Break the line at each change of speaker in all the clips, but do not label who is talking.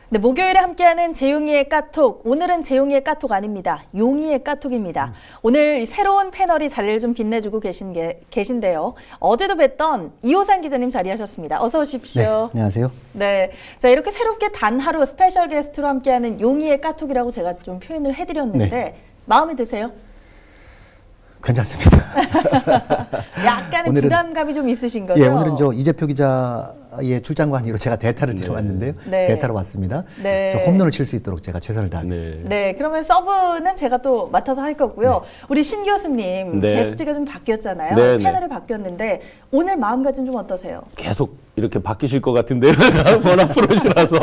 네, 목요일에 함께하는 재용이의 까톡. 오늘은 재용이의 까톡 아닙니다. 용이의 까톡입니다. 오늘 새로운 패널이 자리를 좀 빛내주고 계신데요. 어제도 뵀던 이호상 기자님 자리하셨습니다. 어서 오십시오.
네, 안녕하세요.
네, 자 이렇게 새롭게 단 하루 스페셜 게스트로 함께하는 용이의 까톡이라고 제가 좀 표현을 해드렸는데
네.
마음에 드세요?
괜찮습니다.
약간의 부담감이 좀 있으신 거죠?
예, 오늘은 이재표 기자의 출장과 아니로 제가 대타를 들어왔는데요.
네.
대타로 왔습니다.
네.
저 홈런을 칠 수 있도록 제가 최선을 다하겠습니다.
네, 그러면 서브는 제가 또 맡아서 할 거고요.
네.
우리 신 교수님 게스트가 좀 바뀌었잖아요.
네,
패널이 바뀌었는데 오늘 마음가짐 좀 어떠세요?
계속 이렇게 바뀌실 것 같은데요. 워낙 프로시라서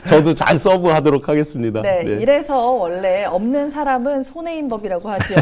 저도 잘 서브하도록 하겠습니다.
네, 이래서 원래 없는 사람은 손해인 법이라고 하죠.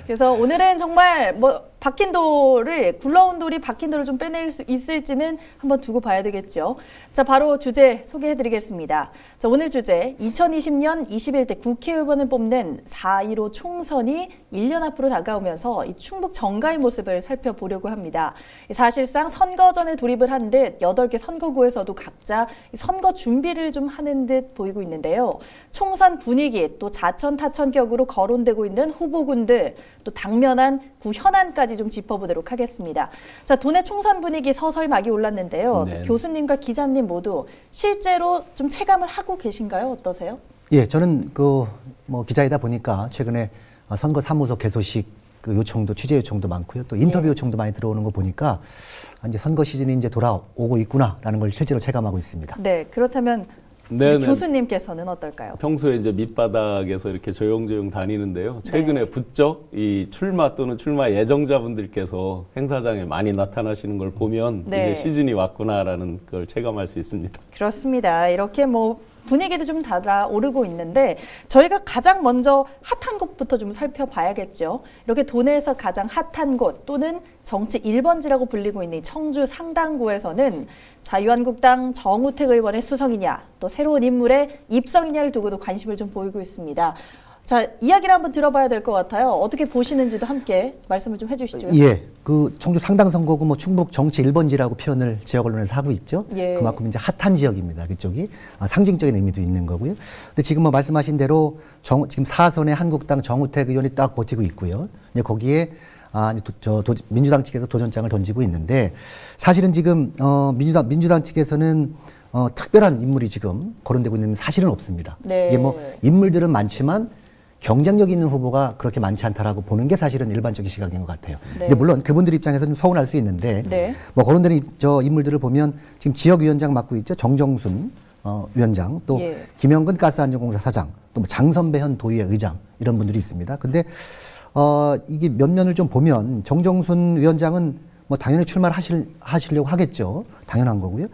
그래서 오늘은 정말 박힌 돌을, 굴러온 돌이 박힌 돌을 좀 빼낼 수 있을지는 한번 두고 봐야 되겠죠. 자, 바로 주제 소개해드리겠습니다. 자, 오늘 주제 2020년 21대 국회의원을 뽑는 4.15 총선이 1년 앞으로 다가오면서 이 충북 정가의 모습을 살펴보려고 합니다. 사실상 선거전에 돌입을 한 듯 8개 선거구에서도 각자 선거 준비를 좀 하는 듯 보이고 있는데요. 총선 분위기 또 자천타천격으로 거론되고 있는 후보군들 또 당면한 구 현안까지 좀 짚어보도록 하겠습니다. 자, 도내 총선 분위기 서서히 막이 올랐는데요.
네.
교수님과 기자님 모두 실제로 좀 체감을 하고 계신가요? 어떠세요?
예, 저는 기자이다 보니까 최근에 선거 사무소 개소식 요청도 취재 요청도 많고요. 또 인터뷰 요청도 많이 들어오는 거 보니까 이제 선거 시즌이 이제 돌아오고 있구나라는 걸 실제로 체감하고 있습니다.
네, 그렇다면 교수님께서는 어떨까요?
평소에 이제 밑바닥에서 이렇게 조용조용 다니는데요. 최근에 부쩍 이 출마 또는 출마 예정자분들께서 행사장에 많이 나타나시는 걸 보면 이제 시즌이 왔구나라는 걸 체감할 수 있습니다.
그렇습니다. 이렇게 분위기도 좀 달아오르고 있는데 저희가 가장 먼저 핫한 곳부터 좀 살펴봐야겠죠. 이렇게 도내에서 가장 핫한 곳 또는 정치 1번지라고 불리고 있는 청주 상당구에서는 자유한국당 정우택 의원의 수성이냐 또 새로운 인물의 입성이냐를 두고도 관심을 좀 보이고 있습니다. 자, 이야기를 한번 들어봐야 될 것 같아요. 어떻게 보시는지도 함께 말씀을 좀 해주시죠.
예, 청주 상당 선거구 충북 정치 1번지라고 표현을 지역 언론에서 하고 있죠.
예.
그만큼 이제 핫한 지역입니다. 그쪽이 상징적인 의미도 있는 거고요. 근데 지금 말씀하신 대로 지금 사선에 한국당 정우택 의원이 딱 버티고 있고요. 이제 거기에 민주당 측에서 도전장을 던지고 있는데 사실은 지금 민주당 측에서는 특별한 인물이 지금 거론되고 있는 사실은 없습니다.
네.
이게 인물들은 많지만 경쟁력 있는 후보가 그렇게 많지 않다라고 보는 게 사실은 일반적인 시각인 것 같아요.
네.
근데 물론 그분들 입장에서는 서운할 수 있는데 거론되는 인물들을 보면 지금 지역위원장 맡고 있죠. 정정순 위원장, 또 김영근 가스안전공사 사장, 또 장선배 현 도의회 의장 이런 분들이 있습니다. 근데 이게 면면을 좀 보면 정정순 위원장은 당연히 출마를 하시려고 하겠죠. 당연한 거고요.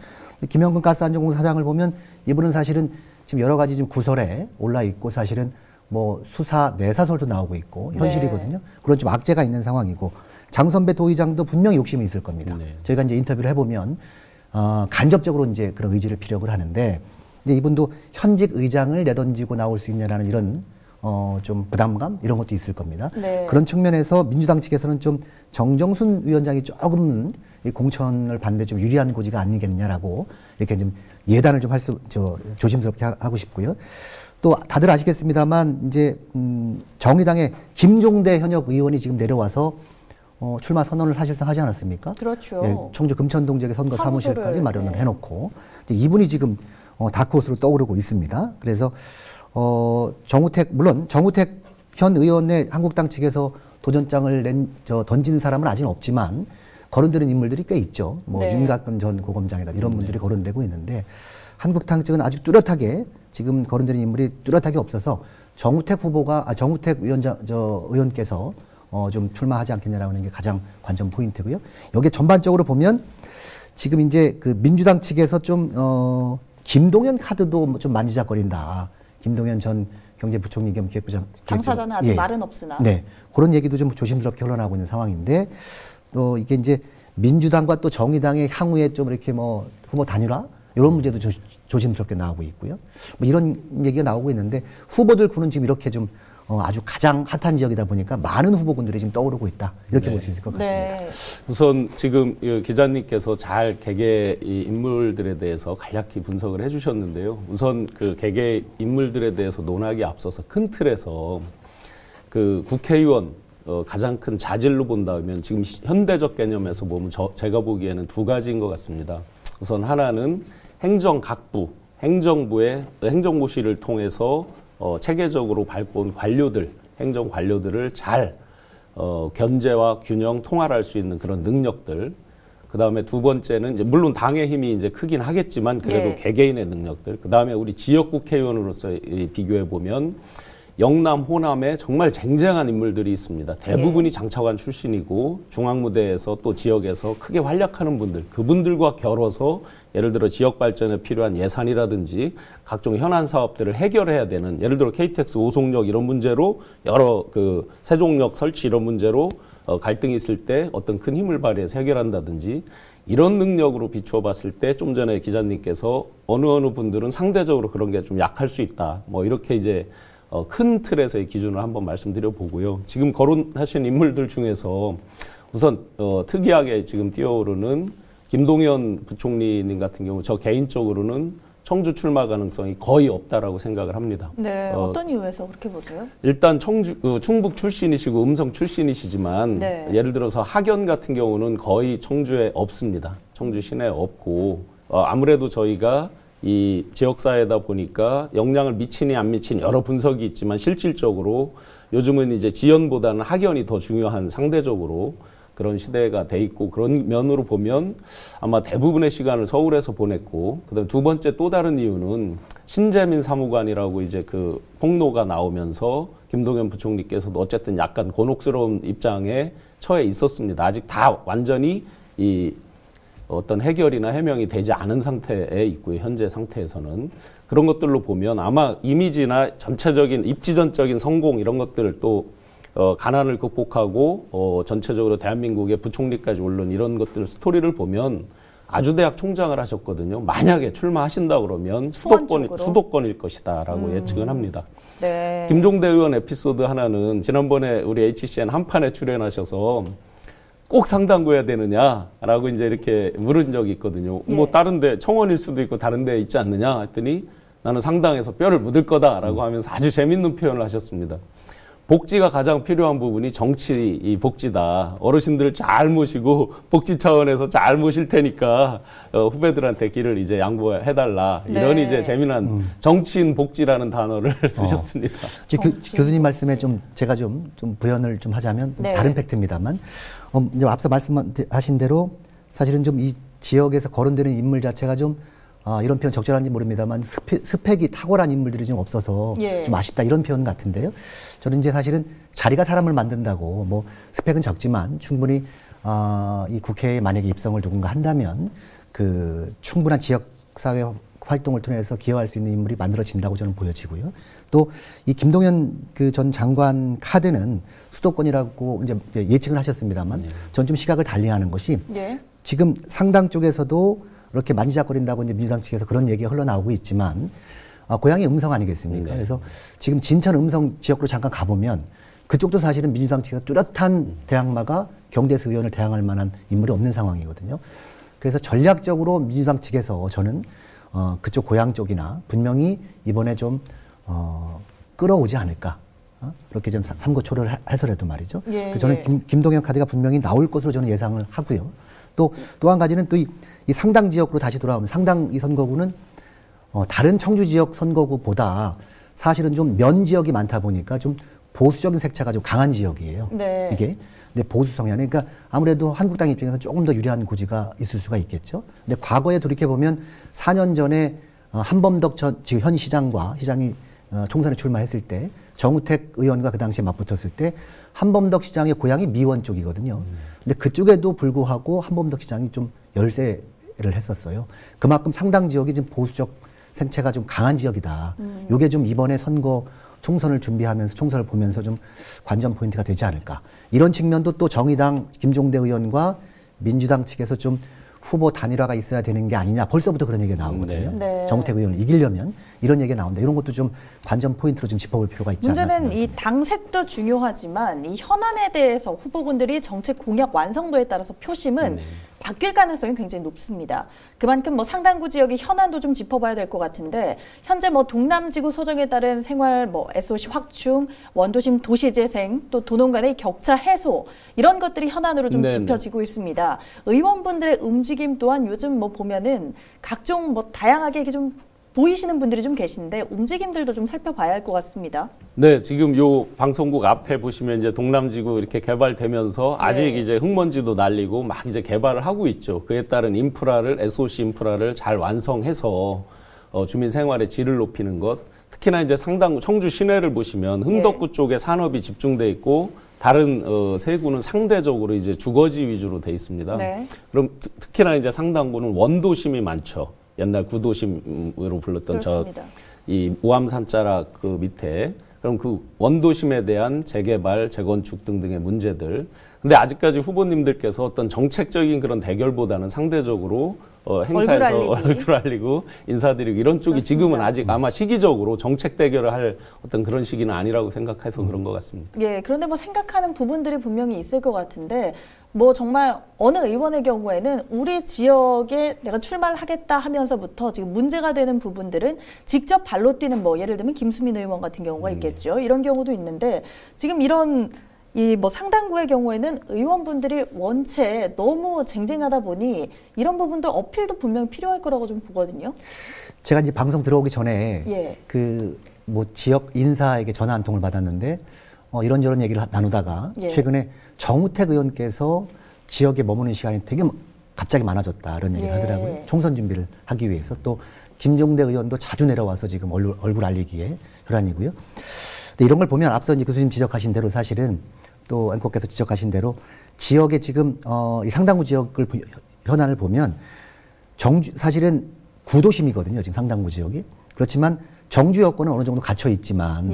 김영근 가스안전공사 사장을 보면 이분은 사실은 지금 여러 가지 지금 구설에 올라 있고 사실은 수사 내사설도 나오고 있고 현실이거든요. 그런 좀 악재가 있는 상황이고 장선배 도의장도 분명히 욕심이 있을 겁니다. 저희가 이제 인터뷰를 해보면 간접적으로 이제 그런 의지를 피력을 하는데 이제 이분도 현직 의장을 내던지고 나올 수 있냐라는 이런 좀 부담감 이런 것도 있을 겁니다. 그런 측면에서 민주당 측에서는 좀 정정순 위원장이 조금은 이 공천을 받는데 좀 유리한 고지가 아니겠느냐라고 이렇게 좀 예단을 좀 조심스럽게 하고 싶고요. 또 다들 아시겠습니다만 이제 정의당의 김종대 현역 의원이 지금 내려와서 출마 선언을 사실상 하지 않았습니까?
그렇죠.
예, 청주 금천동 지역의 선거 사무실까지 마련을 해놓고 이분이 지금 다크호스로 떠오르고 있습니다. 그래서 물론 정우택 현 의원의 한국당 측에서 도전장을 던지는 사람은 아직 없지만 거론되는 인물들이 꽤 있죠. 윤곽근 전 고검장이나 이런 분들이 거론되고 있는데 한국당 측은 아직 뚜렷하게 지금 거론되는 인물이 뚜렷하게 없어서 정우택 의원께서 좀 출마하지 않겠냐라는 게 가장 관전 포인트고요. 여기에 전반적으로 보면 지금 이제 그 민주당 측에서 좀 김동연 카드도 좀 만지작거린다. 김동연 전 경제부총리 겸 기획부장.
당사자는 아직 말은 없으나.
네. 그런 얘기도 좀 조심스럽게 흘러나오고 있는 상황인데 또 이게 이제 민주당과 또 정의당의 향후에 좀 이렇게 후보 단일화 이런 문제도 조심스럽게 나오고 있고요. 이런 얘기가 나오고 있는데 후보들 구는 지금 이렇게 좀 아주 가장 핫한 지역이다 보니까 많은 후보군들이 지금 떠오르고 있다. 이렇게
네.
볼 수 있을 것 같습니다.
네.
우선 지금 기자님께서 잘 개개 이 인물들에 대해서 간략히 분석을 해주셨는데요. 우선 그 개개 인물들에 대해서 논하기에 앞서서 큰 틀에서 그 국회의원 가장 큰 자질로 본다면 지금 현대적 개념에서 보면 제가 보기에는 두 가지인 것 같습니다. 우선 하나는 행정각부, 행정부의 행정고시를 통해서 체계적으로 밟아온 관료들, 행정 관료들을 잘 견제와 균형, 통할할 수 있는 그런 능력들. 그 다음에 두 번째는 이제 물론 당의 힘이 이제 크긴 하겠지만 그래도 개개인의 능력들. 그 다음에 우리 지역 국회의원으로서 비교해 보면 영남, 호남에 정말 쟁쟁한 인물들이 있습니다. 대부분이 장차관 출신이고 중앙무대에서 또 지역에서 크게 활약하는 분들, 그분들과 겨뤄서 예를 들어 지역 발전에 필요한 예산이라든지 각종 현안 사업들을 해결해야 되는, 예를 들어 KTX 오송역 이런 문제로 여러 그 세종역 설치 이런 문제로 갈등이 있을 때 어떤 큰 힘을 발휘해서 해결한다든지 이런 능력으로 비추어 봤을 때 좀 전에 기자님께서 어느 분들은 상대적으로 그런 게 좀 약할 수 있다. 뭐 이렇게 이제 큰 틀에서의 기준을 한번 말씀드려 보고요. 지금 거론하신 인물들 중에서 우선 특이하게 지금 뛰어오르는 김동연 부총리님 같은 경우 저 개인적으로는 청주 출마 가능성이 거의 없다라고 생각을 합니다.
네, 어떤 이유에서 그렇게 보세요?
일단 충북 출신이시고 음성 출신이시지만 예를 들어서 학연 같은 경우는 거의 청주에 없습니다. 청주 시내에 없고 아무래도 저희가 이 지역사회다 보니까 영향을 미치니 안 미치니 여러 분석이 있지만 실질적으로 요즘은 이제 지연보다는 학연이 더 중요한 상대적으로 그런 시대가 돼 있고 그런 면으로 보면 아마 대부분의 시간을 서울에서 보냈고 그다음에 두 번째 또 다른 이유는 신재민 사무관이라고 이제 그 폭로가 나오면서 김동연 부총리께서도 어쨌든 약간 곤혹스러운 입장에 처해 있었습니다. 아직 다 완전히 이 어떤 해결이나 해명이 되지 않은 상태에 있고요. 현재 상태에서는. 그런 것들로 보면 아마 이미지나 전체적인 입지전적인 성공 이런 것들을 또 가난을 극복하고 전체적으로 대한민국의 부총리까지 오른 이런 것들 스토리를 보면 아주대학 총장을 하셨거든요. 만약에 출마하신다 그러면 수도권일 것이다라고 예측은 합니다.
네.
김종대 의원 에피소드 하나는 지난번에 우리 HCN 한판에 출연하셔서 꼭 상당구 해야 되느냐라고 이제 이렇게 물은 적이 있거든요. 뭐 다른데 청원일 수도 있고 다른데 있지 않느냐 했더니 나는 상당에서 뼈를 묻을 거다라고 하면서 아주 재밌는 표현을 하셨습니다. 복지가 가장 필요한 부분이 정치 이 복지다. 어르신들을 잘 모시고 복지 차원에서 잘 모실 테니까 후배들한테 길을 이제 양보해달라. 이런 이제 재미난 정치인 복지라는 단어를 쓰셨습니다.
교수님 말씀에 좀 제가 좀 부연을 좀 하자면 좀 다른 팩트입니다만 이제 앞서 말씀하신 대로 사실은 좀 이 지역에서 거론되는 인물 자체가 좀 이런 표현 적절한지 모릅니다만 스펙이 탁월한 인물들이 좀 없어서 좀 아쉽다 이런 표현 같은데요. 저는 이제 사실은 자리가 사람을 만든다고 뭐 스펙은 적지만 충분히 이 국회에 만약에 입성을 누군가 한다면 그 충분한 지역사회 활동을 통해서 기여할 수 있는 인물이 만들어진다고 저는 보여지고요. 또 이 김동연 그 전 장관 카드는 수도권이라고 이제 예측을 하셨습니다만 전 좀 시각을 달리하는 것이 지금 상당 쪽에서도 이렇게 만지작거린다고 이제 민주당 측에서 그런 얘기가 흘러나오고 있지만 고향이 음성 아니겠습니까? 그래서 지금 진천 음성 지역으로 잠깐 가보면 그쪽도 사실은 민주당 측에서 뚜렷한 대항마가 경대에서 의원을 대항할 만한 인물이 없는 상황이거든요. 그래서 전략적으로 민주당 측에서 저는 그쪽 고향 쪽이나 분명히 이번에 좀 끌어오지 않을까. 그렇게 좀 삼고초려를 해서라도 말이죠. 그래서 저는 김동연 카드가 분명히 나올 것으로 저는 예상을 하고요. 또 한 가지는 또 이 상당 지역으로 다시 돌아오면 상당 이 선거구는 다른 청주 지역 선거구보다 사실은 좀 면 지역이 많다 보니까 좀 보수적인 색채가 좀 강한 지역이에요. 이게. 근데 보수 성향이 그러니까 아무래도 한국당 입장에서 조금 더 유리한 고지가 있을 수가 있겠죠. 근데 과거에 돌이켜보면 4년 전에 한범덕 지금 현 시장이 총선에 출마했을 때 정우택 의원과 그 당시에 맞붙었을 때 한범덕 시장의 고향이 미원 쪽이거든요. 근데 그쪽에도 불구하고 한범덕 시장이 좀 열세를 했었어요. 그만큼 상당 지역이 지금 보수적 생체가 좀 강한 지역이다. 이게 좀 이번에 총선을 준비하면서 총선을 보면서 좀 관전 포인트가 되지 않을까. 이런 측면도 또 정의당 김종대 의원과 민주당 측에서 좀 후보 단일화가 있어야 되는 게 아니냐. 벌써부터 그런 얘기가 나오거든요. 정우택 의원을 이기려면 이런 얘기가 나온다. 이런 것도 좀 관전 포인트로 좀 짚어볼 필요가 있지 않나
문제는
생각합니다.
이 당색도 중요하지만 이 현안에 대해서 후보군들이 정책 공약 완성도에 따라서 표심은 바뀔 가능성이 굉장히 높습니다. 그만큼 뭐 상당구 지역의 현안도 좀 짚어봐야 될 것 같은데 현재 뭐 동남지구 소정에 따른 생활 뭐 SOC 확충, 원도심 도시재생, 또 도농 간의 격차 해소 이런 것들이 현안으로 좀 짚혀지고 있습니다. 의원분들의 움직임 또한 요즘 뭐 보면은 각종 뭐 다양하게 이렇게 좀 보이시는 분들이 좀 계신데 움직임들도 좀 살펴봐야 할 것 같습니다.
네, 지금 요 방송국 앞에 보시면 이제 동남지구 이렇게 개발되면서 아직 이제 흙먼지도 날리고 막 이제 개발을 하고 있죠. 그에 따른 인프라를 SOC 인프라를 잘 완성해서 주민 생활의 질을 높이는 것. 특히나 이제 상당구 청주 시내를 보시면 흥덕구 쪽에 산업이 집중돼 있고 다른 세 구는 상대적으로 이제 주거지 위주로 돼 있습니다. 그럼 특히나 이제 상당구는 원도심이 많죠. 옛날 구도심으로 불렀던 이 우암산자락 그 밑에 그럼 그 원도심에 대한 재개발, 재건축 등등의 문제들. 근데 아직까지 후보님들께서 어떤 정책적인 그런 대결보다는 상대적으로 행사에서 얼굴 알리고 인사드리고 이런 쪽이 지금은 아직 아마 시기적으로 정책 대결을 할 어떤 그런 시기는 아니라고 생각해서 그런 것 같습니다.
예, 그런데 뭐 생각하는 부분들이 분명히 있을 것 같은데 뭐 정말 어느 의원의 경우에는 우리 지역에 내가 출마를 하겠다 하면서부터 지금 문제가 되는 부분들은 직접 발로 뛰는 뭐 예를 들면 김수민 의원 같은 경우가 있겠죠. 이런 경우도 있는데 지금 이런 이 뭐 상당구의 경우에는 의원분들이 원체 너무 쟁쟁하다 보니 이런 부분들 어필도 분명히 필요할 거라고 좀 보거든요.
제가 이제 방송 들어오기 전에 그 뭐 지역 인사에게 전화 한 통을 받았는데 이런저런 얘기를 나누다가 최근에 정우택 의원께서 지역에 머무는 시간이 되게 갑자기 많아졌다 이런 얘기를 하더라고요. 총선 준비를 하기 위해서. 또 김종대 의원도 자주 내려와서 지금 얼굴 알리기에 혈안이고요. 근데 이런 걸 보면 앞서 이제 교수님 지적하신 대로 사실은 또 앵커께서 지적하신 대로 지역에 지금 이 상당구 지역을 현안을 보면 사실은 구도심이거든요. 지금 상당구 지역이. 그렇지만 정주 여건은 어느 정도 갇혀 있지만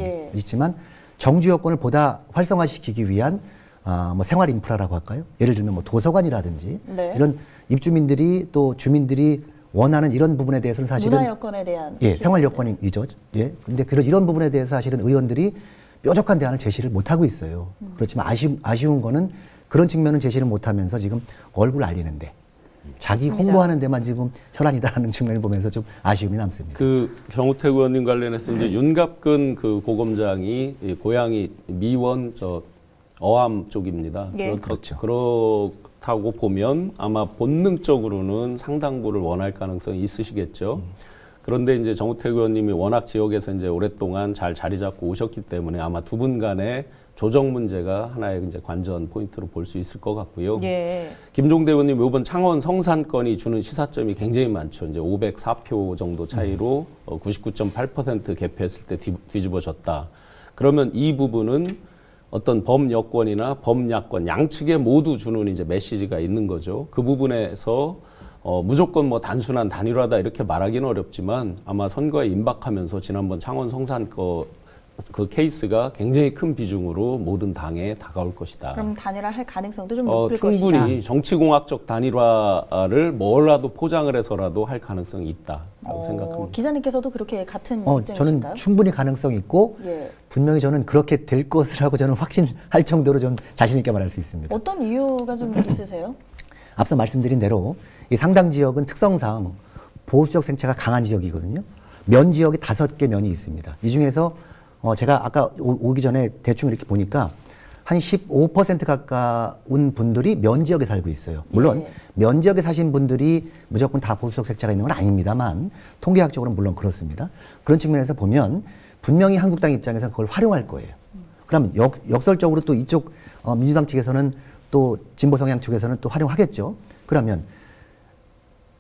정주 여건을 보다 활성화시키기 위한 뭐 생활 인프라라고 할까요? 예를 들면 뭐 도서관이라든지 이런 입주민들이 또 주민들이 원하는 이런 부분에 대해서는 사실은
문화 여건에 대한
생활 여건이죠. 근데 이런 부분에 대해서 사실은 의원들이 뾰족한 대안을 제시를 못 하고 있어요. 그렇지만 아쉬운 거는 그런 측면은 제시를 못 하면서 지금 얼굴 알리는데 자기 홍보하는 데만 지금 혈안이다라는 측면을 보면서 좀 아쉬움이 남습니다.
그 정우택 의원님 관련해서 이제 윤갑근 그 고검장이 고향이 미원 어암 쪽입니다.
그렇죠.
그렇다고 보면 아마 본능적으로는 상당구를 원할 가능성이 있으시겠죠. 그런데 이제 정우택 의원님이 워낙 지역에서 이제 오랫동안 잘 자리 잡고 오셨기 때문에 아마 두 분 간의 조정 문제가 하나의 이제 관전 포인트로 볼 수 있을 것 같고요. 김종대 의원님 이번 창원 성산권이 주는 시사점이 굉장히 많죠. 이제 504표 정도 차이로 99.8% 개표했을 때 뒤집어졌다. 그러면 이 부분은 어떤 범여권이나 범야권 양측에 모두 주는 이제 메시지가 있는 거죠. 그 부분에서 무조건 뭐 단순한 단일화다 이렇게 말하기는 어렵지만 아마 선거에 임박하면서 지난번 창원 성산 그 케이스가 굉장히 큰 비중으로 모든 당에 다가올 것이다.
그럼 단일화 할 가능성도 좀 높을
충분히
것이다.
정치공학적 단일화를 뭐라도 포장을 해서라도 할 가능성이 있다고 생각합니다.
기자님께서도 그렇게 같은 입장이신가요?
저는 충분히 가능성이 있고 분명히 저는 그렇게 될 것이라고 저는 확신할 정도로 좀 자신 있게 말할 수 있습니다.
어떤 이유가 좀 있으세요?
앞서 말씀드린 대로 이 상당 지역은 특성상 보수적 생체가 강한 지역이거든요. 면 지역이 5개 면이 있습니다. 이 중에서 제가 아까 오기 전에 대충 이렇게 보니까 한 15% 가까운 분들이 면 지역에 살고 있어요. 물론 면 지역에 사신 분들이 무조건 다 보수적 색채가 있는 건 아닙니다만 통계학적으로는 물론 그렇습니다. 그런 측면에서 보면 분명히 한국당 입장에서는 그걸 활용할 거예요. 그러면 역설적으로 또 이쪽 민주당 측에서는 또 진보 성향 쪽에서는 또 활용하겠죠. 그러면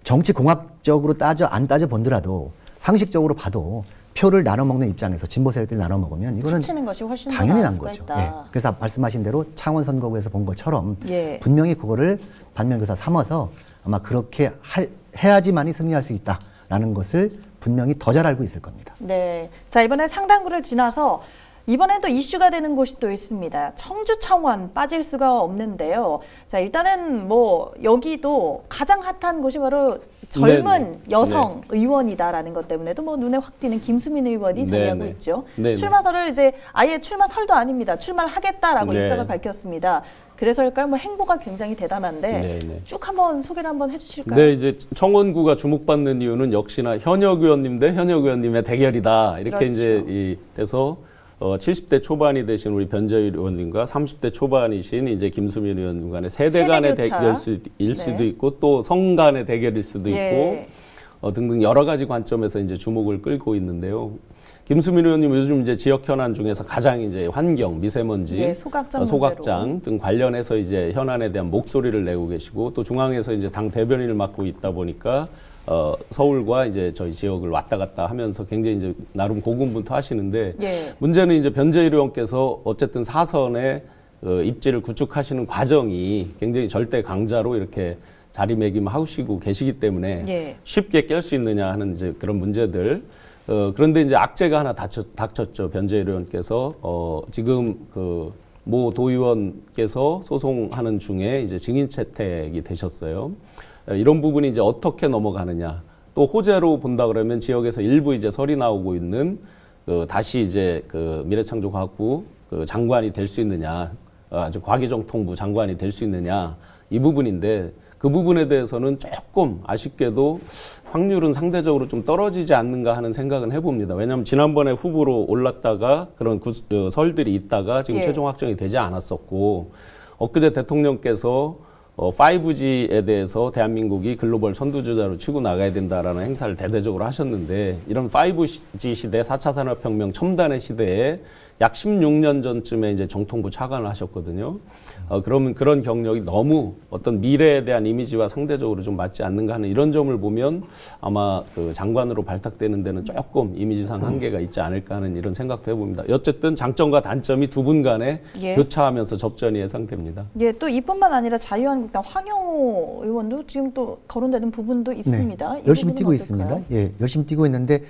정치공학적으로 안 따져 본더라도 상식적으로 봐도 표를 나눠 먹는 입장에서 진보 세력들이 나눠 먹으면 이거는
합치는 것이 훨씬
당연히 난
수가
거죠.
있다.
그래서 말씀하신 대로 창원 선거구에서 본 것처럼 분명히 그거를 반면교사 삼아서 아마 그렇게 해야지만이 승리할 수 있다라는 것을 분명히 더 잘 알고 있을 겁니다.
네, 자 이번에 상당구를 지나서 이번엔 또 이슈가 되는 곳이 또 있습니다. 청주청원 빠질 수가 없는데요. 자, 일단은 뭐 여기도 가장 핫한 곳이 바로 젊은
네네.
여성 의원이다라는 것 때문에도 뭐 눈에 확 띄는 김수민 의원이 자리하고
네네.
있죠.
네네.
출마설을 이제 아예 출마설도 아닙니다. 출마를 하겠다라고
네.
입장을 밝혔습니다. 그래서일까요? 뭐 행보가 굉장히 대단한데
네네.
쭉 한번 소개를 한번 해주실까요?
네, 이제 청원구가 주목받는 이유는 역시나 현역 의원님 대 현역 의원님의 대결이다. 이렇게
그렇죠.
이제 돼서 70대 초반이 되신 우리 변재일 의원님과 30대 초반이신 이제 김수민 의원님 간의 세대 간의 대결일 수도
네.
있고 또 성 간의 대결일 수도
예.
있고 등등 여러 가지 관점에서 이제 주목을 끌고 있는데요. 김수민 의원님 요즘 이제 지역 현안 중에서 가장 이제 환경, 미세먼지,
예, 소각장,
소각장 등 관련해서 이제 현안에 대한 목소리를 내고 계시고 또 중앙에서 이제 당 대변인을 맡고 있다 보니까 서울과 이제 저희 지역을 왔다 갔다 하면서 굉장히 이제 나름 고군분투하시는데
예.
문제는 이제 변재일 의원께서 어쨌든 사선의 입지를 구축하시는 과정이 굉장히 절대 강자로 이렇게 자리매김하시고 계시기 때문에
예.
쉽게 깰 수 있느냐 하는 이제 그런 문제들. 그런데 이제 악재가 하나 닥쳤죠. 변재일 의원께서 지금 그 모 도의원께서 소송하는 중에 이제 증인 채택이 되셨어요. 이런 부분이 이제 어떻게 넘어가느냐. 또 호재로 본다 그러면 지역에서 일부 이제 설이 나오고 있는 다시 이제 그 미래창조과학부 그 장관이 될 수 있느냐, 아주 과기정통부 장관이 될 수 있느냐 이 부분인데. 그 부분에 대해서는 조금 아쉽게도 확률은 상대적으로 좀 떨어지지 않는가 하는 생각은 해봅니다. 왜냐하면 지난번에 후보로 올랐다가 그런 설들이 있다가 지금
예.
최종 확정이 되지 않았었고 엊그제 대통령께서 5G에 대해서 대한민국이 글로벌 선두주자로 치고 나가야 된다라는 행사를 대대적으로 하셨는데 이런 5G 시대, 4차 산업혁명 첨단의 시대에 약 16년 전쯤에 이제 정통부 차관을 하셨거든요. 그러면 그런 경력이 너무 어떤 미래에 대한 이미지와 상대적으로 좀 맞지 않는가 하는 이런 점을 보면 아마 그 장관으로 발탁되는 데는 조금 이미지상 한계가 있지 않을까 하는 이런 생각도 해봅니다. 어쨌든 장점과 단점이 두 분 간에
예.
교차하면서 접전이 예상됩니다.
예, 또 이뿐만 아니라 자유한국당 황영호 의원도 지금 또 거론되는 부분도 있습니다.
네, 열심히 뛰고 있습니다. 예, 열심히 뛰고 있는데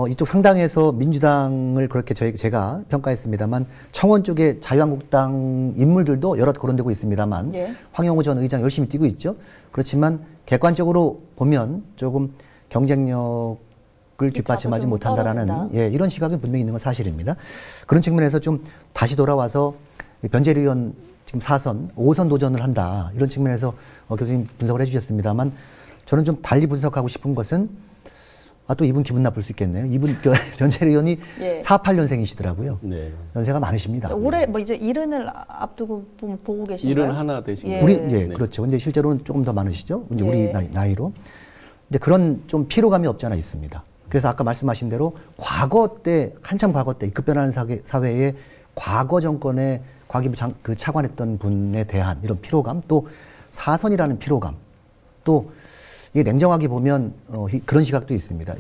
이쪽 상당에서 민주당을 그렇게 제가 평가했습니다만 청원 쪽에 자유한국당 인물들도 여럿 거론되고 있습니다만
예.
황영호 전 의장 열심히 뛰고 있죠. 그렇지만 객관적으로 보면 조금 경쟁력을 뒷받침하지 못한다라는 이런 시각이 분명히 있는 건 사실입니다. 그런 측면에서 좀 다시 돌아와서 변재일 의원 지금 4선, 5선 도전을 한다. 이런 측면에서 교수님 분석을 해주셨습니다만 저는 좀 달리 분석하고 싶은 것은 또 이분 기분 나쁠 수 있겠네요. 이분 변재일 의원이
예.
48년생이시더라고요.
네.
연세가 많으십니다.
올해 뭐 이제 일흔을 앞두고 보고 계신가요?
71 되신
예.
거예요.
우리
네.
그렇죠. 근데 실제로는 조금 더 많으시죠. 이제
예.
우리 나이로. 근데 그런 좀 피로감이 없지 않아 있습니다. 그래서 아까 말씀하신 대로 과거 때 한참 과거 때 급변하는 사회에 과거 정권의 과기부 그 차관했던 분에 대한 이런 피로감, 또 사선이라는 피로감, 또 이게 냉정하게 보면 그런 시각도 있습니다.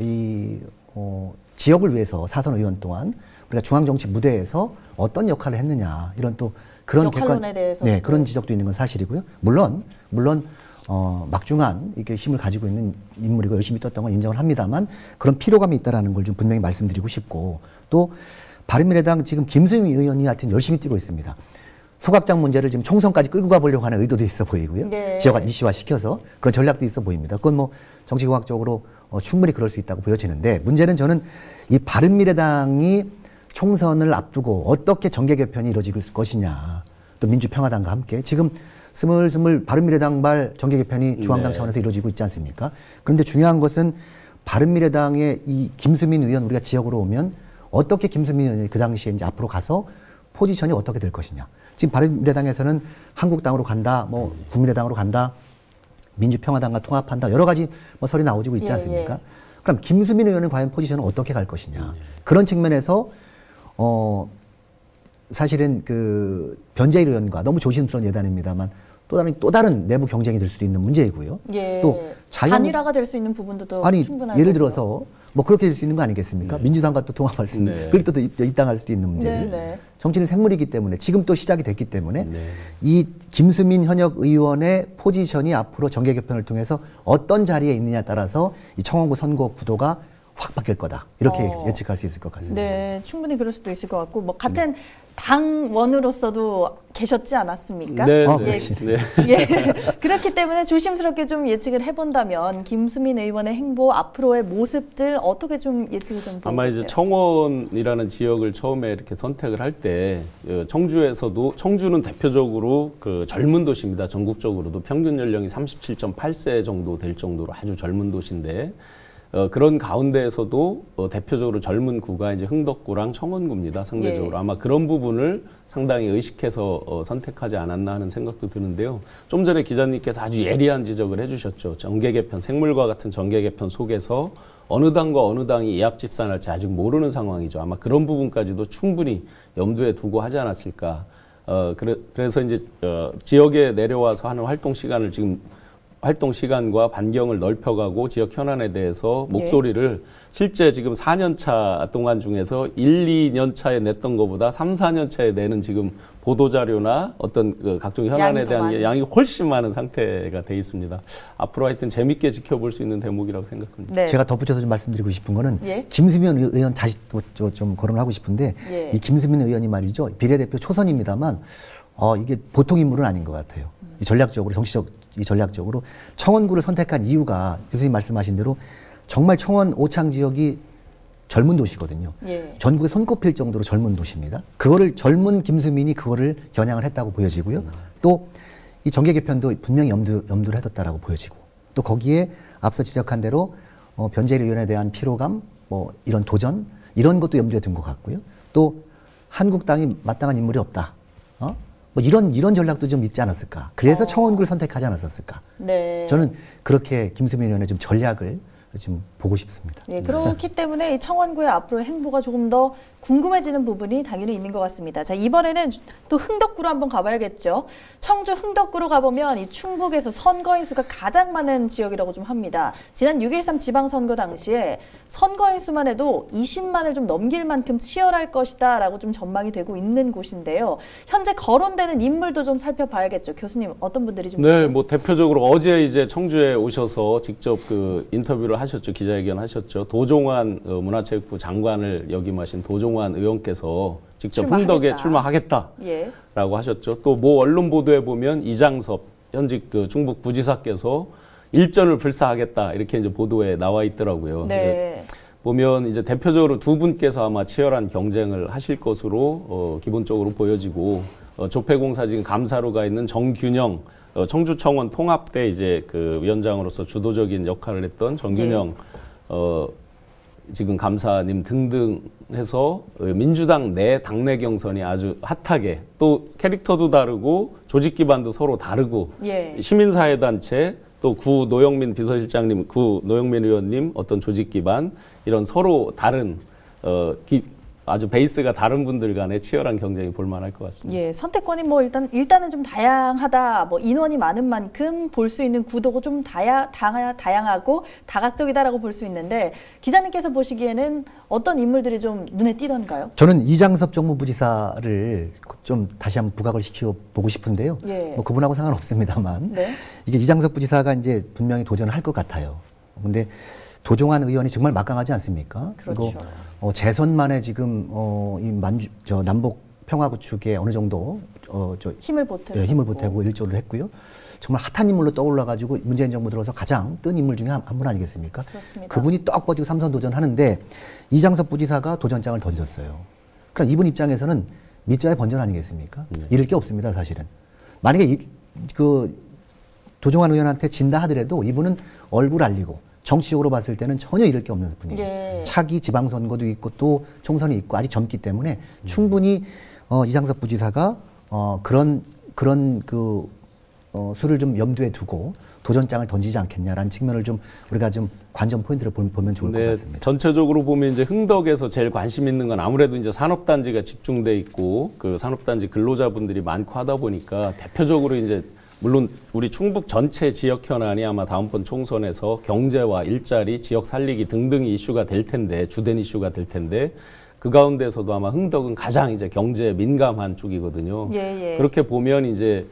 지역을 위해서 사선 의원 동안 우리가 중앙정치 무대에서 어떤 역할을 했느냐 이런 또 그런
역할론에 대해서
네, 그런 지적도 있는 건 사실이고요. 물론 막중한 이렇게 힘을 가지고 있는 인물이고 열심히 떴던 건 인정을 합니다만 그런 피로감이 있다라는 걸 좀 분명히 말씀드리고 싶고 또 바른미래당 지금 김수민 의원이 하여튼 열심히 뛰고 있습니다. 소각장 문제를 지금 총선까지 끌고 가보려고 하는 의도도 있어 보이고요.
네.
지역 이슈화 시켜서 그런 전략도 있어 보입니다. 그건 뭐 정치공학적으로 충분히 그럴 수 있다고 보여지는데 문제는 저는 이 바른미래당이 총선을 앞두고 어떻게 정계 개편이 이루어질 것이냐 또 민주평화당과 함께 지금 스물스물 바른미래당발 정계 개편이 중앙당 차원에서 이루어지고 있지 않습니까? 그런데 중요한 것은 바른미래당의 이 김수민 의원 우리가 지역으로 오면 어떻게 김수민 의원이 그 당시에 이제 앞으로 가서 포지션이 어떻게 될 것이냐. 지금 바른미래당에서는 한국당으로 간다, 뭐 국민의당으로 간다, 민주평화당과 통합한다 여러 가지 뭐 설이 나오고 있지 않습니까? 그럼 김수민 의원은 과연 포지션을 어떻게 갈 것이냐. 그런 측면에서 사실은 그 변재일 의원과 너무 조심스러운 예단입니다만 또 다른 내부 경쟁이 될 수도 있는 문제이고요.
예.
또
단일화가 될 수 있는 부분도 또 충분하고
예를 들어서 뭐 그렇게 될 수 있는 거 아니겠습니까?
네.
민주당과 또 통합할 수 있는, 그리고 또 입당할 수도 있는 문제들.
네.
정치는 생물이기 때문에 지금 또 시작이 됐기 때문에
네.
이 김수민 현역 의원의 포지션이 앞으로 정계 개편을 통해서 어떤 자리에 있느냐에 따라서 이 청원구 선거 구도가 확 바뀔 거다. 이렇게 예측할 수 있을 것 같습니다.
네, 충분히 그럴 수도 있을 것 같고 뭐 같은 당원으로서도 계셨지 않았습니까?
네,
예,
네.
예. 그렇기 때문에 조심스럽게 좀 예측을 해본다면 김수민 의원의 행보 앞으로의 모습들 어떻게 좀 예측을 좀 보고
아마 이제 청원이라는 지역을 처음에 이렇게 선택을 할 때 청주에서도 청주는 대표적으로 그 젊은 도시입니다. 전국적으로도 평균 연령이 37.8세 정도 될 정도로 아주 젊은 도시인데. 그런 가운데에서도 대표적으로 젊은 구가 이제 흥덕구랑 청원구입니다. 상대적으로. 예. 아마 그런 부분을 상당히 의식해서 선택하지 않았나 하는 생각도 드는데요. 좀 전에 기자님께서 아주 예리한 지적을 해주셨죠. 정계 개편, 생물과 같은 정계 개편 속에서 어느 당과 어느 당이 이합 집산할지 아직 모르는 상황이죠. 아마 그런 부분까지도 충분히 염두에 두고 하지 않았을까. 그래서 이제 지역에 내려와서 하는 활동 시간을 지금 활동 시간과 반경을 넓혀가고 지역 현안에 대해서 목소리를 실제 지금 4년 차 동안 중에서 1, 2년 차에 냈던 것보다 3, 4년 차에 내는 지금 보도자료나 어떤 그 각종 현안에 대한 양이 훨씬 많은 상태가 돼 있습니다. 앞으로 하여튼 재밌게 지켜볼 수 있는 대목이라고 생각합니다.
네. 제가 덧붙여서 좀 말씀드리고 싶은 거는 김수민 의원 다시 좀 거론하고 싶은데 이 김수민 의원이 말이죠. 비례대표 초선입니다만 이게 보통 인물은 아닌 것 같아요. 이 전략적으로 전략적으로 청원구를 선택한 이유가 교수님 말씀하신 대로 정말 청원 오창 지역이 젊은 도시거든요. 전국에 손꼽힐 정도로 젊은 도시입니다. 그거를 젊은 김수민이 그거를 겨냥을 했다고 보여지고요. 또 이 정계 개편도 분명히 염두를 해뒀다라고 보여지고 또 거기에 앞서 지적한 대로 변제위원회에 대한 피로감, 뭐 이런 도전 이런 것도 염두에 둔 것 같고요. 또 한국당이 마땅한 인물이 없다. 뭐 이런 전략도 좀 있지 않았을까. 그래서 청원구를 선택하지 않았었을까. 네. 저는 그렇게 김수민 의원의 좀 전략을 좀 보고 싶습니다.
예, 그렇기 때문에 이 청원구의 앞으로의 행보가 조금 더 궁금해지는 부분이 당연히 있는 것 같습니다. 자, 이번에는 또 흥덕구로 한번 가봐야겠죠. 청주 흥덕구로 가보면 이 충북에서 선거인 수가 가장 많은 지역이라고 좀 합니다. 지난 6.13 지방선거 당시에 선거인 수만 해도 20만을 좀 넘길 만큼 치열할 것이다 라고 좀 전망이 되고 있는 곳인데요. 현재 거론되는 인물도 좀 살펴봐야겠죠. 교수님, 어떤 분들이 좀
네, 뭐 대표적으로 어제 이제 청주에 오셔서 직접 그 인터뷰를 하셨죠. 기자회견 하셨죠. 도종환 문화체육부 장관을 역임하신 도종환 의원께서 직접 흥덕에 출마하겠다라고 하셨죠. 또 모 언론 보도에 보면 이장섭 현직 그 충북 부지사께서 일전을 불사하겠다 이렇게 이제 보도에 나와 있더라고요. 네. 보면 이제 대표적으로 두 분께서 아마 치열한 경쟁을 하실 것으로 기본적으로 보여지고 조폐공사 지금 감사로 가 있는 정균영 청주청원 통합대 이제 그 위원장으로서 주도적인 역할을 했던 정균영 지금 감사님 등등 해서 민주당 내 당내 경선이 아주 핫하게 또 캐릭터도 다르고 조직 기반도 서로 다르고 시민사회단체 또 구 노영민 비서실장님, 구 노영민 의원님 어떤 조직 기반 이런 서로 다른 아주 베이스가 다른 분들 간의 치열한 경쟁이 볼만할 것 같습니다.
예, 선택권이 뭐 일단은 좀 다양하다, 뭐 인원이 많은 만큼 볼 수 있는 구도가 좀 다양하고 다각적이다라고 볼 수 있는데 기자님께서 보시기에는 어떤 인물들이 좀 눈에 띄던가요?
저는 이장섭 정무부지사를 좀 다시 한번 부각을 시켜 보고 싶은데요. 뭐 그분하고 상관없습니다만 이게 이장섭 부지사가 이제 분명히 도전을 할 것 같아요. 근데 도종환 의원이 정말 막강하지 않습니까?
그렇죠.
그리고 재선만에 지금 이 남북 평화 구축에 어느 정도
힘을 보태고
일조를 했고요. 정말 핫한 인물로 떠올라가지고 문재인 정부 들어서 가장 뜬 인물 중에 한 분 아니겠습니까?
그렇습니다.
그분이 떡 버티고 삼선 도전하는데 이장섭 부지사가 도전장을 던졌어요. 그러니까 이분 입장에서는 밑자의 번전 아니겠습니까? 잃을 게 없습니다, 사실은. 만약에 그 도종환 의원한테 진다 하더라도 이분은 얼굴 알리고 정치적으로 봤을 때는 전혀 잃을 게 없는 분이에요. 차기 지방선거도 있고 또 총선이 있고 아직 젊기 때문에 충분히 이장섭 부지사가 그런 수를 좀 염두에 두고 도전장을 던지지 않겠냐라는 측면을 좀 우리가 좀 관전 포인트를 보면 좋을 것 같습니다.
전체적으로 보면 이제 흥덕에서 제일 관심 있는 건 아무래도 이제 산업단지가 집중돼 있고 그 산업단지 근로자분들이 많고 하다 보니까 대표적으로 이제 물론 우리 충북 전체 지역 현안이 아마 다음번 총선에서 경제와 일자리, 지역 살리기 등등이 이슈가 될 텐데 주된 이슈가 될 텐데 그 가운데서도 아마 흥덕은 가장 이제 경제에 민감한 쪽이거든요. 그렇게 보면 이제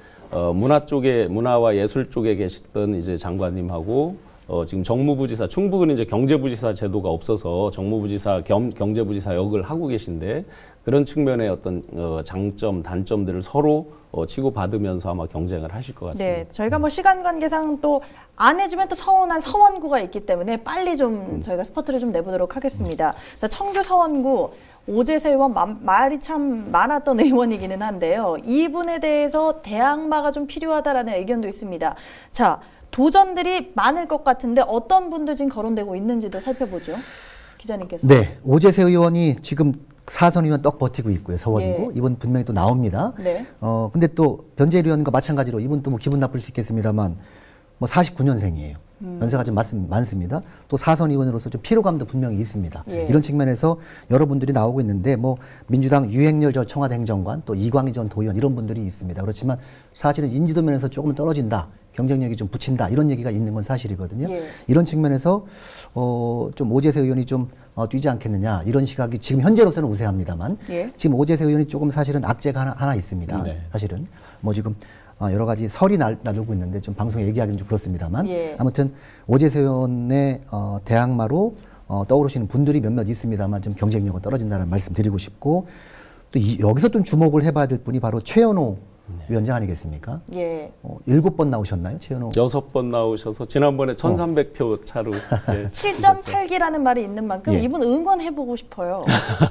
문화와 예술 쪽에 계셨던 이제 장관님하고 지금 정무부지사, 충북은 이제 경제부지사 제도가 없어서 정무부지사 겸 경제부지사 역을 하고 계신데 그런 측면의 어떤 장점, 단점들을 서로 치고받으면서 아마 경쟁을 하실 것 같습니다.
네, 저희가 뭐 시간 관계상 또 안 해주면 또 서운한 서원구가 있기 때문에 빨리 좀 저희가 스포트를 좀 내보도록 하겠습니다. 청주 서원구 오재세 의원 말이 참 많았던 의원이기는 한데요. 이분에 대해서 대항마가 좀 필요하다라는 의견도 있습니다. 자, 도전들이 많을 것 같은데 어떤 분들 지금 거론되고 있는지도 살펴보죠. 기자님께서.
네, 오재세 의원이 지금 4선 의원 떡 버티고 있고요. 서원구. 예. 이분 분명히 또 나옵니다.
네.
근데 또 변재일 의원과 마찬가지로 이분 또 뭐 기분 나쁠 수 있겠습니다만 뭐 49년생이에요. 연세가 좀 많습니다. 또 4선 의원으로서 좀 피로감도 분명히 있습니다.
예.
이런 측면에서 여러분들이 나오고 있는데 뭐 민주당 유행열 전 청와대 행정관 또 이광희 전 도의원 이런 분들이 있습니다. 그렇지만 사실은 인지도 면에서 조금 떨어진다. 경쟁력이 좀 붙인다. 이런 얘기가 있는 건 사실이거든요.
예.
이런 측면에서 좀 오재세 의원이 좀 뛰지 않겠느냐. 이런 시각이 지금 현재로서는 우세합니다만
예.
지금 오재세 의원이 조금 사실은 악재가 하나 있습니다.
네.
사실은 뭐 지금 여러 가지 설이 나돌고 있는데 좀 방송에 얘기하기는 좀 그렇습니다만
예.
아무튼 오재세 의원의 대항마로 떠오르시는 분들이 몇몇 있습니다만 좀 경쟁력은 떨어진다는 말씀 드리고 싶고 또 여기서 좀 주목을 해봐야 될 분이 바로 최연호 위원장 아니겠습니까?
예.
7번 나오셨나요? 최연호.
6번 나오셔서 지난번에 1,300표 차로. 네,
7.8기라는 말이 있는 만큼
예.
이분 응원해보고 싶어요.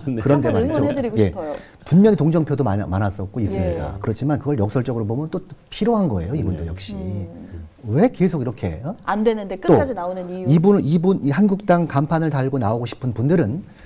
네.
그런데
한번
말이죠.
응원해드리고
예.
싶어요.
분명히 동정표도 많았었고 있습니다.
예.
그렇지만 그걸 역설적으로 보면 또 필요한 거예요. 이분도 역시. 왜 계속 이렇게
안 되는데 끝까지 나오는 이유.
이 한국당 간판을 달고 나오고 싶은 분들은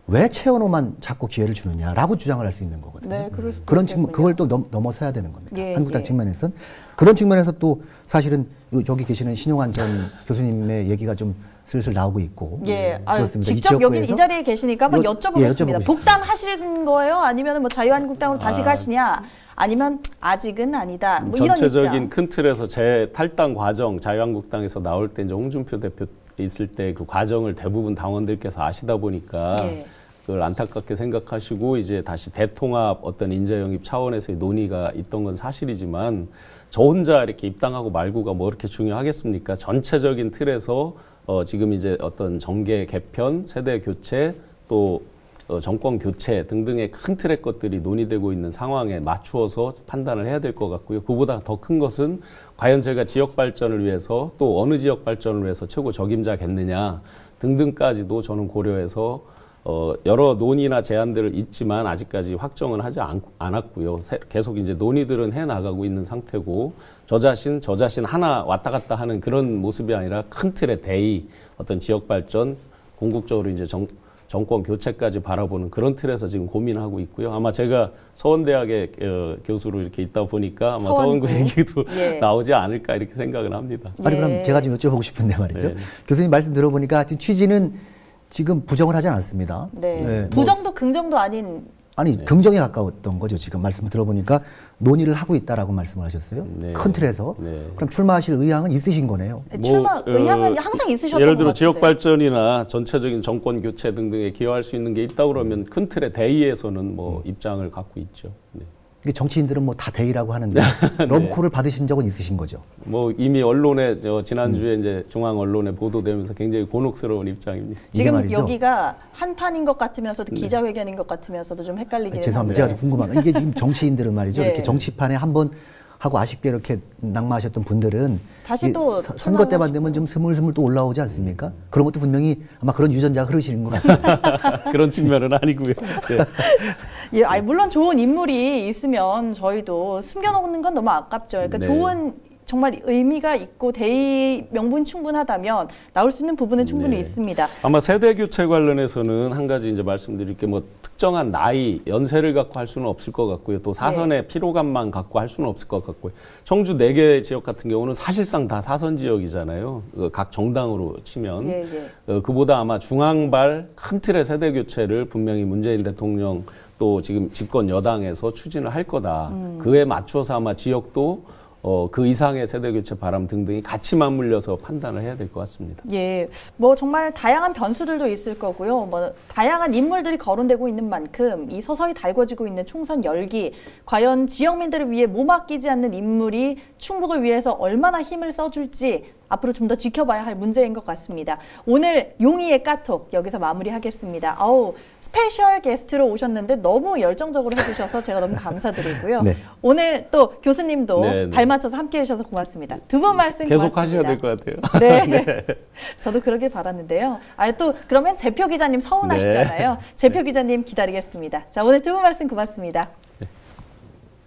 왜 최연호만 자꾸 기회를 주느냐라고 주장을 할 수 있는 거거든요.
네, 그럴 수도
그런
있겠군요.
측면, 그걸 또 넘어서야 되는 겁니다.
예,
한국당
예.
측면에서는. 그런 측면에서 또 사실은 저기 계시는 신용환 전 교수님의 얘기가 좀 슬슬 나오고 있고.
예,
그렇습니다.
직접 여기 이 자리에 계시니까 한번 여쭤보겠습니다.
예, 여쭤보고
복당하시는 거예요? 아니면 뭐 자유한국당으로 다시 가시냐? 아니면 아직은 아니다. 뭐 이런
전체적인
입장.
큰 틀에서 제 탈당 과정, 자유한국당에서 나올 때 이제 홍준표 대표 있을 때 그 과정을 대부분 당원들께서 아시다 보니까
예.
그걸 안타깝게 생각하시고 이제 다시 대통합 어떤 인재 영입 차원에서의 논의가 있던 건 사실이지만 저 혼자 이렇게 입당하고 말고가 뭐 이렇게 중요하겠습니까? 전체적인 틀에서 지금 이제 어떤 정계 개편, 세대 교체 또 정권 교체 등등의 큰 틀의 것들이 논의되고 있는 상황에 맞추어서 판단을 해야 될 것 같고요. 그보다 더 큰 것은 과연 제가 지역 발전을 위해서 또 어느 지역 발전을 위해서 최고 적임자겠느냐 등등까지도 저는 고려해서 여러 논의나 제안들을 있지만 아직까지 확정은 하지 않았고요. 계속 이제 논의들은 해 나가고 있는 상태고 저 자신 하나 왔다 갔다 하는 그런 모습이 아니라 큰 틀의 대의 어떤 지역 발전 궁극적으로 이제 정권 교체까지 바라보는 그런 틀에서 지금 고민을 하고 있고요. 아마 제가 서원대학의 교수로 이렇게 있다 보니까 아마 서원구 얘기도
예.
나오지 않을까 이렇게 생각을 합니다.
아니
예.
그럼 제가 좀 여쭤보고 싶은데 말이죠.
네.
교수님 말씀 들어보니까 취지는 지금 부정을 하지 않았습니다.
네.
뭐
부정도 긍정도 아닌.
아니 긍정에 가까웠던 거죠. 지금 말씀을 들어보니까 논의를 하고 있다라고 말씀을 하셨어요.
네.
큰 틀에서.
네.
그럼 출마하실 의향은 있으신 거네요.
출마 의향은 항상 있으셨던
예를
것
들어
같은데.
지역 발전이나 전체적인 정권 교체 등등에 기여할 수 있는 게 있다고 그러면 큰 틀의 대의에서는 뭐 입장을 갖고 있죠. 네.
이게 정치인들은 뭐 다 대의라고 하는데 러브콜을 받으신 적은 있으신 거죠.
뭐 이미 언론에 지난주에 이제 중앙 언론에 보도되면서 굉장히 곤혹스러운 입장입니다.
지금
말이죠.
여기가 한판인 것 같으면서도 기자회견인 것 같으면서도 좀 헷갈리기는
죄송합니다.
한데.
제가 궁금한 거 이게 지금 정치인들은 말이죠.
예.
이렇게 정치판에 한번 하고 아쉽게 이렇게 낙마하셨던 분들은
다시
이
또
선거 때만 되면 좀 스물스물 또 올라오지 않습니까? 그런 것도 분명히 아마 그런 유전자가 흐르시는 것 같아요.
그런 측면은 아니고요. 네.
예, 아니, 물론 좋은 인물이 있으면 저희도 숨겨놓는 건 너무 아깝죠. 그러니까
네.
좋은 정말 의미가 있고 대의 명분 충분하다면 나올 수 있는 부분은 충분히
네.
있습니다.
아마 세대 교체 관련해서는 한 가지 이제 말씀드릴 게 뭐 특정한 나이, 연세를 갖고 할 수는 없을 것 같고요. 또 사선의 피로감만 갖고 할 수는 없을 것 같고요. 청주 4개 지역 같은 경우는 사실상 다 사선 지역이잖아요. 각 정당으로 치면.
예, 예.
그보다 아마 중앙발 큰 틀의 세대 교체를 분명히 문재인 대통령 또 지금 집권 여당에서 추진을 할 거다. 그에 맞춰서 아마 지역도 그 이상의 세대 교체 바람 등등이 같이 맞물려서 판단을 해야 될 것 같습니다.
예, 뭐 정말 다양한 변수들도 있을 거고요. 뭐 다양한 인물들이 거론되고 있는 만큼 이 서서히 달궈지고 있는 총선 열기, 과연 지역민들을 위해 몸 아끼지 않는 인물이 충북을 위해서 얼마나 힘을 써줄지 앞으로 좀 더 지켜봐야 할 문제인 것 같습니다. 오늘 용의의 까톡 여기서 마무리하겠습니다. 아우, 스페셜 게스트로 오셨는데 너무 열정적으로 해주셔서 제가 너무 감사드리고요. 네. 오늘 또 교수님도 네네. 발 맞춰서 함께해 주셔서 고맙습니다. 두 분 말씀
계속
고맙습니다.
하셔야 될 것 같아요.
네. 네. 저도 그러길 바랐는데요. 또 그러면 제표 기자님 서운하시잖아요. 네. 제표 기자님 기다리겠습니다. 자, 오늘 두 분 말씀 고맙습니다.